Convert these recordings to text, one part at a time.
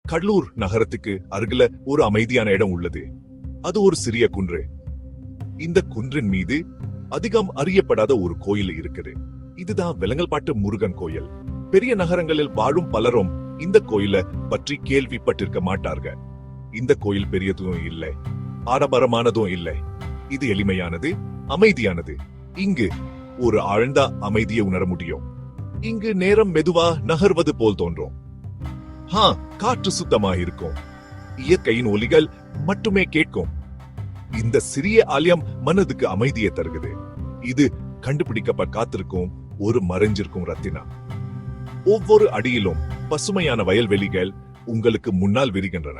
கடலூர் நகரத்துக்கு அருகில ஒரு அமைதியான இடம் உள்ளது. அது ஒரு சிறிய குன்று. இந்த குன்றின் மீது அதிகம் அறியப்படாத ஒரு கோயில் இருக்குது. இதுதான் வெலங்கல்பாட்டு முருகன் கோயில். பெரிய நகரங்களில் வாழும் பலரும் இந்த கோயில பற்றி கேள்விப்பட்டிருக்க மாட்டார்கள். இந்த கோயில் பெரியதும் இல்லை, ஆடம்பரமானதும் இல்லை. இது எளிமையானது, அமைதியானது. இங்கு ஒரு ஆழ்ந்த அமைதியை உணர முடியும். இங்கு நேரம் மெதுவா நகர்வது போல் தோன்றும். காற்று சுத்தமாக இருக்கும். இயற்கையின் ஒலிகள் மட்டுமே கேட்கும். இந்த சிறிய ஆலயம் மனதுக்கு அமைதியை தருகிறது. இது கண்டுபிடிக்கப்பட காத்திருக்கும் ஒரு மறைஞ்சிருக்கும் ரத்தினா. ஒவ்வொரு அடியிலும் பசுமையான வயல்வெளிகள் உங்களுக்கு முன்னால் விரிகின்றன.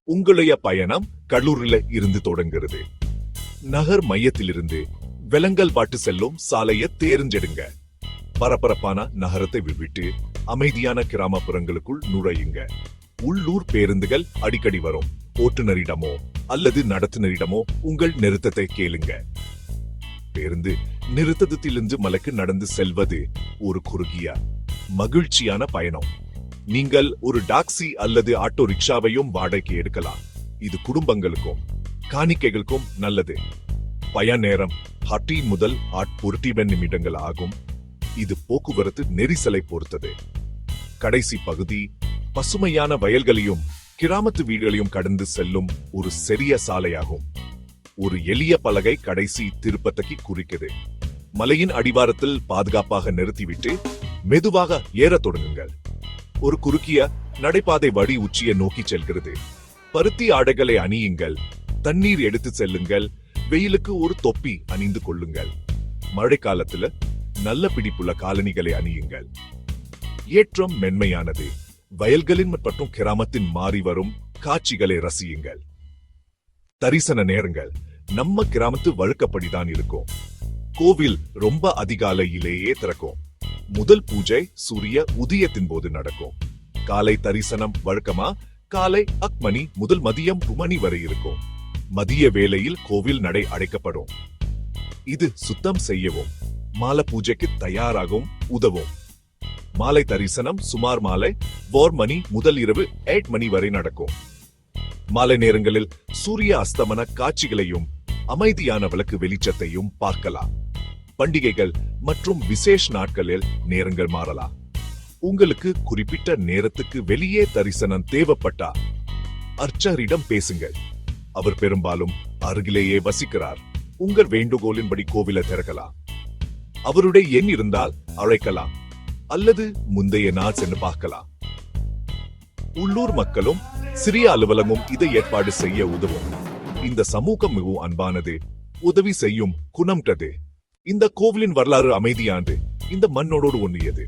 உங்களுடைய பயணம் கடலூரில் இருந்து தொடங்குகிறது. நகர் மையத்திலிருந்து வெலங்கல்பாட்டு செல்லும் சாலையை தேர்ந்தெடுங்க. பரபரப்பான நகரத்தை விட்டு அமைதியான கிராமப்புறங்களுக்குள் நுழையுங்க. உள்ளூர் பேருந்துகள் அடிக்கடி வரும். ஓட்டுநரிடமோ அல்லது நடத்துனரிடமோ உங்கள் நிறுத்தத்தை கேளுங்க. பேருந்து நிறுத்தத்திலிருந்து மலைக்கு நடந்து செல்வது ஒரு குறுகிய மகிழ்ச்சியான பயணம். நீங்கள் ஒரு டாக்ஸி அல்லது ஆட்டோ ரிக்ஷாவையும் வாடகைக்கு எடுக்கலாம். இது குடும்பங்களுக்கும் காணிக்கைகளுக்கும் நல்லது. பயண நேரம் 30 முதல் 40 நிமிடங்கள் ஆகும். இது போக்குவரத்து நெரிசலை பொறுத்தது. கடைசி பகுதி பசுமையான வயல்களையும் கிராமத்து வீடுகளையும் கடந்து செல்லும் ஒரு சிறிய சாலையாகும். ஒரு எளிய பலகை கடைசி திருப்பத்தைக்கு குறிக்குது. மலையின் அடிவாரத்தில் பாதுகாப்பாக நிறுத்திவிட்டு மெதுவாக ஏறத் தொடங்குங்கள். ஒரு குறுகிய நடைபாதை வழி உச்சியை நோக்கி செல்கிறது. பருத்தி ஆடைகளை அணியுங்கள். தண்ணீர் எடுத்து செல்லுங்கள். வெயிலுக்கு ஒரு தொப்பி அணிந்து கொள்ளுங்கள். மழை காலத்துல நல்ல பிடிப்புள்ள காலணிகளை அணியுங்கள். ஏற்றம் மென்மையானது. வயல்களின் மற்றும் கிராமத்தின் மாறி வரும் காட்சிகளை ரசியுங்கள். தரிசன நேரங்கள் நம்ம கிராமத்து வழக்கப்படிதான் இருக்கும். கோவில் ரொம்ப அதிகாலையிலேயே திறக்கும். முதல் பூஜை சூரிய உதயத்தின் போது நடக்கும். காலை தரிசனம் வழக்கமா காலை 8 மணி முதல் மதியம் 2 மணி வரை இருக்கும். மதிய வேளையில் கோவில் நடை அடைக்கப்படும். இது சுத்தம் செய்யவும் மாலை பூஜைக்கு தயாராகவும் உதவும். மாலை தரிசனம் சுமார் மாலை 4 மணி முதல் இரவு 8 மணி வரை நடக்கும். மாலை நேரங்களில் சூரிய அஸ்தமன காட்சிகளையும் அமைதியான விளக்கு வெளிச்சத்தையும் பார்க்கலாம். பண்டிகைகள் மற்றும் விசேஷ நாட்களில் நேரங்கள் மாறலாம். உங்களுக்கு குறிப்பிட்ட நேரத்துக்கு வெளியே தரிசனம் தேவைப்பட்டா அர்ச்சகரிடம் பேசுங்கள். அவர் பெரும்பாலும் அருகிலேயே வசிக்கிறார். உங்கள் வேண்டுகோளின்படி கோவிலை திறக்கலாம். அவருடைய எண் இருந்தால் அழைக்கலாம் அல்லது முந்தைய நாள் சென்று பார்க்கலாம். உள்ளூர் மக்களும் சிறிய அலுவலகமும் இதை ஏற்பாடு செய்ய உதவும். இந்த சமூகம் மிகவும் அன்பானது, உதவி செய்யும் குணம்ன்றது. இந்த கோவிலின் வரலாறு அமைதியானது. இந்த மண்ணோடு ஒன்றியது.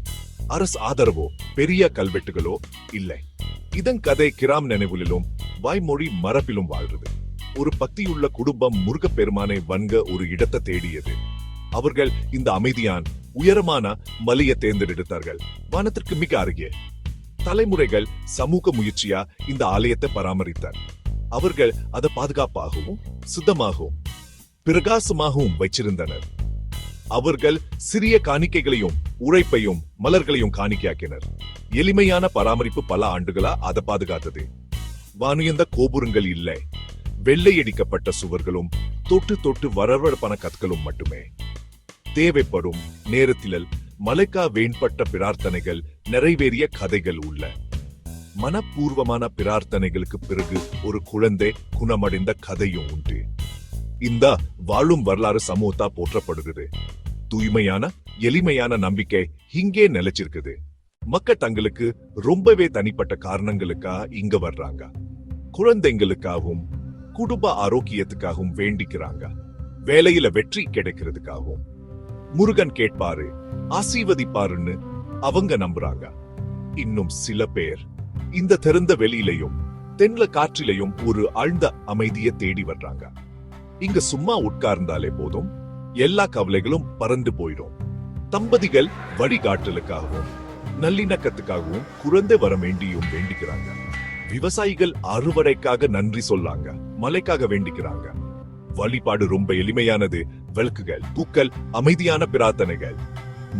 அரசு ஆதரவோ பெரிய கல்வெட்டுகளோ இல்லை. இதன் கதை கிராம் நினைவுகளிலும் வாய்மொழி மரபிலும் வாழ்றது. ஒரு பக்தியுள்ள குடும்பம் முருகப்பெருமானை வணங்க ஒரு இடத்தை தேடியது. அவர்கள் இந்த அமைதியான உயரமான மலையை தேர்ந்தெடுத்தார்கள். வானத்திற்கு மிக அருகே. தலைமுறைகள் சமூக முயற்சியா இந்த ஆலயத்தை பராமரித்தார். அவர்கள் அதை பாதுகாப்பாகவும் சுத்தமாகவும் பிரகாசமாகவும் வைச்சிருந்தனர். அவர்கள் சிறிய காணிக்கைகளையும் உழைப்பையும் மலர்களையும் காணிக்கையாக்கினர். எளிமையான பராமரிப்பு பல ஆண்டுகளா அதை பாதுகாத்தது. வானுயர்ந்த கோபுரங்கள் இல்லை. வெள்ளையடிக்கப்பட்ட சுவர்களும் தொட்டு தொட்டு வரவழப்பான கற்களும் மட்டுமே. தேவைப்படும் நேரத்தில் மலைக்கா வேண்பட்ட பிரார்த்தனைகள் நிறைவேறிய கதைகள் உள்ள. மனப்பூர்வமான பிரார்த்தனைகளுக்கு பிறகு ஒரு குழந்தை குணமடைந்த கதையும் உண்டு. இந்த வாழும் வரலாறு சமூகத்தா போற்றப்படுகிறது. தூய்மையான எளிமையான நம்பிக்கை இங்கே நிலைச்சிருக்குது. மக்கள் தங்களுக்கு ரொம்பவே தனிப்பட்ட காரணங்களுக்கா இங்க வர்றாங்க. குழந்தைங்களுக்காகவும் குடும்ப ஆரோக்கியத்துக்காகவும் வேண்டிக்கிறாங்க. வேலையில வெற்றி கிடைக்கிறதுக்காகவும். முருகன் கேட்பாரு, ஆசீர்வதிப்பாருன்னு அவங்க நம்புறாங்க. இன்னும் சில பேர் இந்த திறந்த வெளியிலையும் தென்ல காற்றிலையும் ஒரு ஆழ்ந்த அமைதியை தேடி வர்றாங்க. இங்க சும்மா உட்கார்ந்தாலே போதும், எல்லா கவலைகளும் பறந்து போயிடும். தம்பதிகள் வழிகாட்டலுக்காகவும் நல்லிணக்கத்துக்காகவும் குழந்தை வர வேண்டியும் வேண்டிக்கிறாங்க. விவசாயிகள் அறுவடைக்காக நன்றி சொல்லாங்க, மழைக்காக வேண்டிக்கிறாங்க. வழிபாடு ரொம்ப எளிமையானது. விளக்குகள், பூக்கள், அமைதியான பிரார்த்தனைகள்.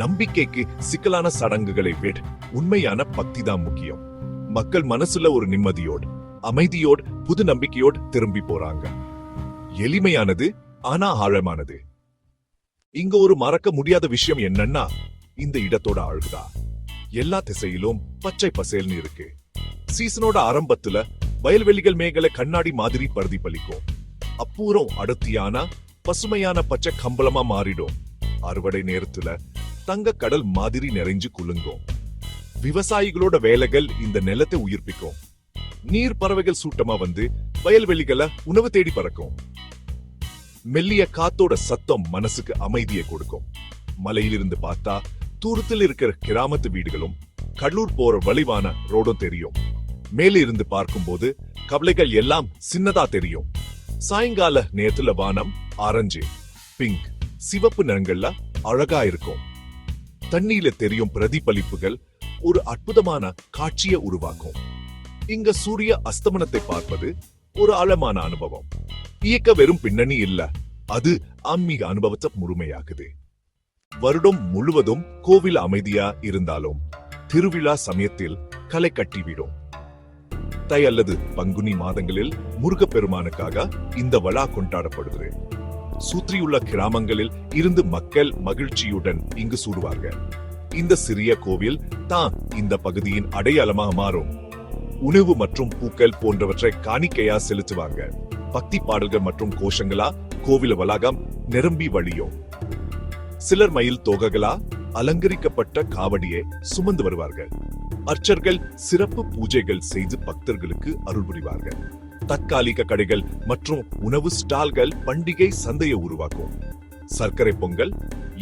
நம்பிக்கைக்கு சிக்கலான சடங்குகளை விட உண்மையான பக்தி தான் முக்கியம். மக்கள் மனசுல ஒரு நிம்மதியோடு அமைதியோடு புது நம்பிக்கையோடு திரும்பி போறாங்க. எளிமையானது ஆனா ஆழமானது. இங்க ஒரு மறக்க முடியாத விஷயம் என்னன்னா இந்த இடத்தோட அழகுதா. எல்லா திசையிலும் பச்சை பசேல்னு இருக்கு. சீசனோட ஆரம்பத்துல வயல்வெளிகள் மேகலை கண்ணாடி மாதிரி பிரதிபலிக்கும். அப்புறம் அடர்த்தியான பசுமையான பச்சை கம்பளமா மாறிடும். அறுவடை நேரத்துல தங்க கடல் மாதிரி நிறைஞ்சு குலுங்கும். விவசாயிகளோட வேலைகள் இந்த நிலத்தை உயிர்ப்பிக்கும். நீர் பறவைகள் சூட்டமா வந்து வயல்வெளிகளை உணவு தேடி பறக்கும். மெல்லிய காத்தோட சத்தம் மனசுக்கு அமைதியை கொடுக்கும். மலையிலிருந்து பார்த்தா தூரத்தில் இருக்கிற கிராமத்து வீடுகளும் கடலூர் போற வலிவான ரோடும் தெரியும். மேலே இருந்து பார்க்கும்போது கவலைகள் எல்லாம் சின்னதா தெரியும். சாயங்கால நேரத்துல வானம் ஆரஞ்சு, பிங்க், சிவப்பு நிறங்கள்ல அழகா இருக்கும். தண்ணீர்ல தெரியும் பிரதிபலிப்புகள் ஒரு அற்புதமான காட்சியை உருவாக்கும். இங்க சூரிய அஸ்தமனத்தை பார்ப்பது ஒரு ஆழமான அனுபவம். இயக்க வெறும் பின்னணி இல்ல, அது ஆன்மீக அனுபவத்தை முழுமையாக்குது. வருடம் முழுவதும் கோவில் அமைதியா இருந்தாலும் திருவிழா சமயத்தில் களை கட்டிவிடும். தை அல்லது பங்குனி மாதங்களில் முருகப்பெருமானுக்காக இந்த விழா கொண்டாடப்படுகிறது. சுற்றியுள்ள கிராமங்களில் இருந்து மக்கள் மகிழ்ச்சியுடன் இங்கு சூடுவார்கள். இந்த சிறிய கோவில் தான் இந்த பகுதியின் அடையாளமாக மாறும். உணவு மற்றும் பூக்கள் போன்றவற்றை காணிக்கையா செலுத்துவாங்க. பக்தி பாடல்கள் மற்றும் கோஷங்களா கோவில் வளாகம் நிரம்பி வழியும். சிலர் மயில் தோகைகளா அலங்கரிக்கப்பட்ட காவடியை சுமந்து வருவார்கள். அர்ச்சர்கள் சிறப்பு பூஜைகள் செய்து பக்தர்களுக்கு அருள் புரிவார்கள். தற்காலிக கடைகள் மற்றும் உணவு ஸ்டால்கள் பண்டிகை சந்தையை உருவாக்கும். சர்க்கரை பொங்கல்,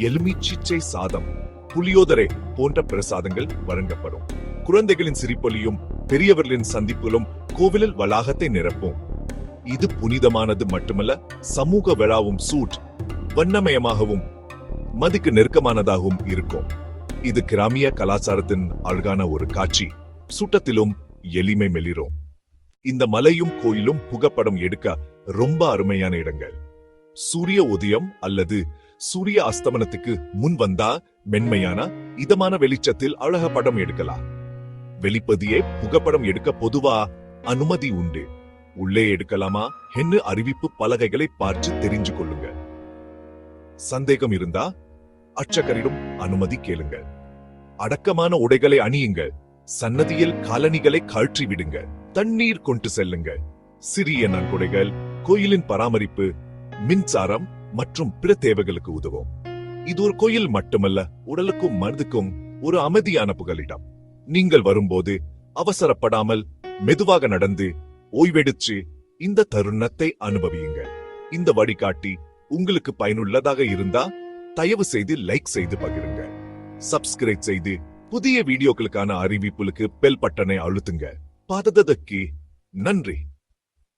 எலுமிச்சை சாதம், புளியோதரை போன்ற பிரசாதங்கள் வழங்கப்படும். குழந்தைகளின் சிரிப்பொலியும் பெரியவர்களின் சந்திப்புகளும் கோவிலில் வளாகத்தை நிரப்பும். இது புனிதமானது மட்டுமல்ல, சமூக விழாவும் சூட் வண்ணமயமாகவும் மதிக்கு நெருக்கமானதாகவும் இருக்கும். இது கிராமிய கலாச்சாரத்தின் அழகான ஒரு காட்சி. சுட்டத்திலும் எளிமை மெளிரும். இந்த மலையும் கோயிலும் புகைப்படம் எடுக்க ரொம்ப அருமையான இடங்கள். சூரிய உதயம் அல்லது சூரிய அஸ்தமனத்துக்கு முன் வந்தா மென்மையான இதமான வெளிச்சத்தில் அழக படம் எடுக்கலாம். வெளிப்பதியே புகைப்படம் எடுக்க பொதுவா அனுமதி உண்டு. உள்ளே எடுக்கலாமா என்று அறிவிப்பு பலகைகளை பார்த்து தெரிஞ்சு கொள்ளுங்க. சந்தேகம் இருந்தா அர்ச்சகரிடம் அனுமதி கேளுங்கள். அடக்கமான உடைகளை அணியுங்கள். சன்னதியில் காலணிகளை கழற்றி விடுங்க. தண்ணீர் கொண்டு செல்லுங்க. சிறிய நன்கொடைகள் கோயிலின் பராமரிப்பு, மின்சாரம் மற்றும் பிற தேவைகளுக்கு உதவும். இது ஒரு கோயில் மட்டுமல்ல, உடலுக்கும் மனதுக்கும் ஒரு அமைதியான புகலிடம். நீங்கள் வரும்போது அவசரப்படாமல் மெதுவாக நடந்து ஓய்வெடுத்து இந்த தருணத்தை அனுபவியுங்கள். இந்த வழிகாட்டி உங்களுக்கு பயனுள்ளதாக இருந்தா தயவு செய்து லைக் செய்து பகிருங்க. சப்ஸ்கிரைப் செய்து புதிய வீடியோக்களுக்கான அறிவிப்புகளுக்கு பெல் பட்டனை அழுத்துங்க. பார்த்ததற்கு நன்றி.